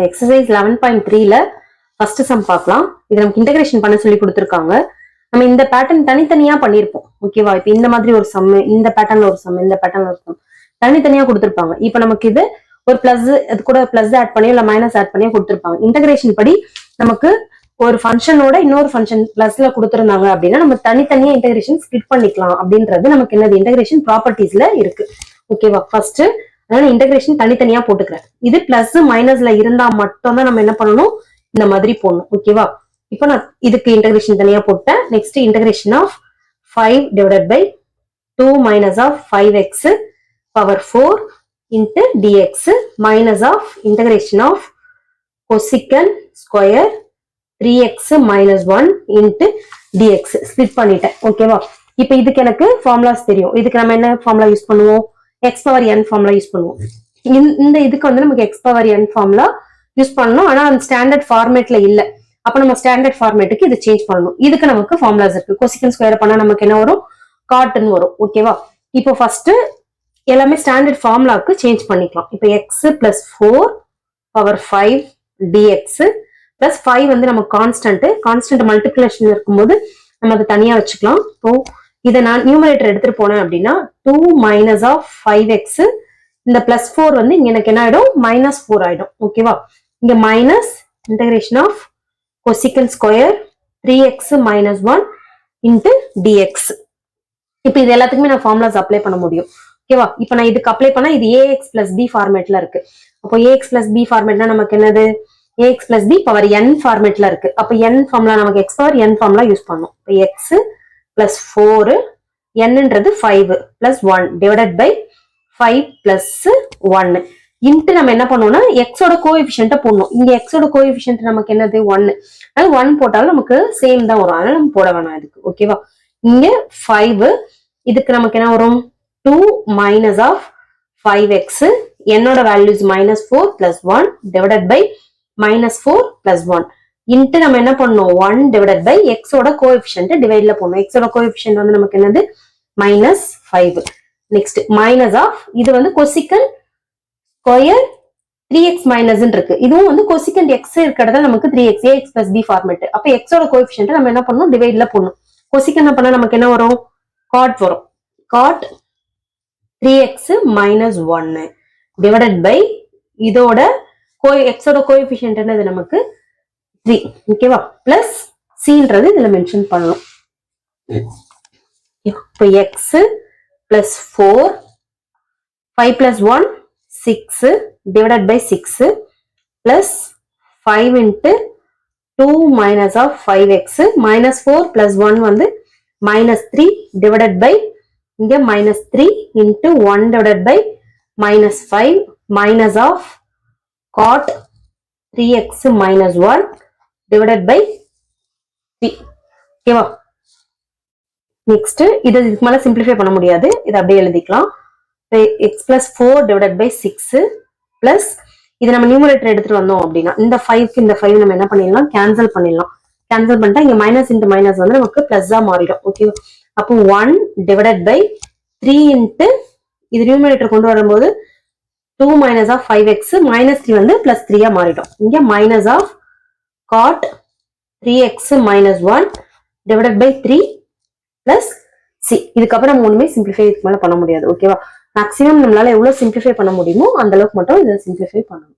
Exercise 11.3ல first sum பார்க்கலாம். இது நமக்கு இன்டகிரேஷன் பண்ண சொல்லி கொடுத்துருக்காங்க. நம்ம இந்த பேட்டர்ன் தனித்தனியா பண்ணிருப்போம். ஓகேவா? இப்ப இந்த மாதிரி ஒரு சம், இந்த பேட்டர்ன்ல ஒரு சம், இந்த பேட்டர்ன்ல ஒரு சம் தனித்தனியா கொடுத்துருப்பாங்க. இப்ப நமக்கு இது ஒரு பிளஸ், அது கூட பிளஸ் ஆட் பண்ணியோ இல்ல மைனஸ் ஆட் பண்ணியோ கொடுத்துருப்பாங்க. இன்டகிரேஷன் படி நமக்கு ஒரு ஃபங்க்ஷனோட இன்னொரு ஃபங்க்ஷன் பிளஸ்ல கொடுத்துருந்தாங்க அப்படின்னா நம்ம தனித்தனியா இன்டகிரேஷன் ஸ்பிளிட் பண்ணிக்கலாம் அப்படின்றது நமக்கு என்னது இன்டகிரேஷன் ப்ராப்பர்ட்டிஸ்ல இருக்கு. ஓகேவா? ஃபர்ஸ்ட் அதனால இன்டகிரேஷன் தனித்தனியா போட்டுக்கிறேன். இது பிளஸ் மைனஸ்ல இருந்தா மட்டும் தான் நம்ம என்ன பண்ணணும், இந்த மாதிரி போடணும். ஓகேவா? இப்போ நான் இதுக்கு இன்டகிரேஷன் தனியா போட்டேன். Next integration of 5 divided by 2 minus of 5x power 4 into dx minus of integration of cosecant square 3x minus 1 into dx split பண்ணிட்டேன். ஓகேவா? இப்போ இதுக்கு எனக்கு ஃபார்முலாஸ் தெரியும். இதுக்கு நம்ம என்ன ஃபார்முலா யூஸ் பண்ணுவோம்? x power n formula use பண்ணுவோம். இந்த இதுக்கு வந்து நமக்கு x power n formula use பண்ணணும். ஆனா அந்த ஸ்டாண்டர்ட் ஃபார்மேட்ல இல்ல. அப்ப நம்ம ஸ்டாண்டர்ட் ஃபார்மேட்டுக்கு இது சேஞ்ச் பண்ணணும். இதுக்கு நமக்கு ஃபார்முலாஸ் இருக்கு. கொசிகன் ஸ்கொயர் பண்ணா நமக்கு என்ன வரும்? காட்னு வரும். ஓகேவா? இப்போ ஃபர்ஸ்ட் எல்லாமே ஸ்டாண்டர்ட் ஃபார்முலாக்கு சேஞ்ச் பண்ணிக்கலாம். இப்போ x plus 4 power 5 dx plus 5 வந்து நம்ம கான்ஸ்டன்ட் மல்டிபிளேஷன் இருக்கும்போது நம்ம அதை தனியா வச்சுக்கலாம். இப்போ இதை நான் நியூமரேட்டர் எடுத்துட்டு போனேன் அப்படின்னா 2 மைனஸ் ஆஃப் 5x இந்த பிளஸ் 4 வந்து இங்க எனக்கு என்ன ஆயிடும்? மைனஸ் 4 ஆயிடும். ஓகேவா? இங்க minus integration of cosecant square 3x minus 1 into dx. இப்போ இது எல்லாத்துக்குமே நான் ஃபார்முலாஸ் அப்ளை பண்ண முடியும். ஓகேவா? இப்போ நான் இதுக்கு அப்ளை பண்ணா இது ax பிளஸ் b ஃபார்மேட்ல இருக்கு. அப்போ ax பிளஸ் b ஃபார்மேட்னா நமக்கு என்னது? ax plus b power n ஃபார்மேட்ல இருக்கு. அப்ப n ஃபார்முலா நமக்கு x power n formula use பண்ணணும். இப்போ x plus 4 nன்றது 5 plus 1 divided by 5 plus 1 into நம்ம என்ன பண்ணுவோம்னா x ஓட கோஎஃபிஷியன்ட்டை போடணும். இங்க x ஓட கோஎஃபிஷியன்ட் நமக்கு என்னது? 1. அது 1 போட்டாலும் நமக்கு சேம் தான் வரும். அதனால நம்ம போட வேணாம் இதுக்கு. ஓகேவா? இங்க 5 இதுக்கு நமக்கு என்ன வரும்? 2 மைனஸ் ஆஃப் 5x என்னோட values minus 4 plus 1 divided by minus 4 plus 1 into நம்ம என்ன பண்ணணும்? 1 divided by x ஓட கோஎஃபிஷியன்ட் டிவைட்ல போடணும். x ஓட கோஎஃபிஷியன்ட் வந்து நமக்கு என்னது? minus 5. நெக்ஸ்ட் மைனஸ் ஆஃப் இது வந்து கொசிகன் ஸ்கொயர் 3x மைனஸ் இருக்கு. இதுவும் வந்து கொசிகன் x இருக்கிறத நமக்கு 3x ax plus b format. அப்ப x ஓட கோஎஃபிஷியன்ட் நம்ம என்ன பண்ணணும்? டிவைட்ல போடணும். கொசிகன் பண்ணா நமக்கு என்ன வரும்? காட் வரும். Cot 3x minus 1 divided by இதோட x ஓட கோஎஃபிஷியன்ட் என்னது? நமக்கு 3. ஓகேவா? பிளஸ் cன்றது இதுல மென்ஷன் பண்ணணும். இப்போ x plus 4 5 plus 1 6 divided by 6 plus 5 into 2 minus of 5x minus 4 plus 1 வந்து மைனஸ் 3 டிவைடட் பை இங்க minus 3 into 1 divided by minus 5 minus of cot 3x minus 1 divided by 3. ஓகேவா? நெக்ஸ்ட் இதுக்கு மேல சிம்பிளிஃபை பண்ண முடியாது. இது அப்படியே எழுதிக்கலாம். x plus 4 divided by 6 plus இது நம்ம நியூமரேட்டர் எடுத்துட்டு வந்தோம் அப்படின்னா இந்த 5 இந்த 5 நம்ம என்ன பண்ணிடலாம்? கேன்சல் பண்ணிடலாம். கேன்சல் பண்ணிட்டா இங்க மைனஸ் இன்ட்டு மைனஸ் வந்து நமக்கு பிளஸ் மாறிடும். ஓகேவா? அப்போ 1 divided by 3 இன்ட்டு இது நியூமரேட்டர் கொண்டு வரும்போது 2 மைனஸ் ஆஃப் 5x மைனஸ் 3 வந்து பிளஸ் 3 மாறிடும். இங்க minus of cot 3x minus 1 divided by 3 plus C. இதுக்கப்புறம் நம்ம ஒண்ணுமே சிம்பிளிஃபை இதுக்கு மேல பண்ண முடியாது. ஓகேவா? மேக்ஸிமம் நம்மளால எவ்வளவு சிம்பிளிஃபை பண்ண முடியுமோ அந்த அளவுக்கு மட்டும் இதை சிம்பிளிஃபை பண்ணணும்.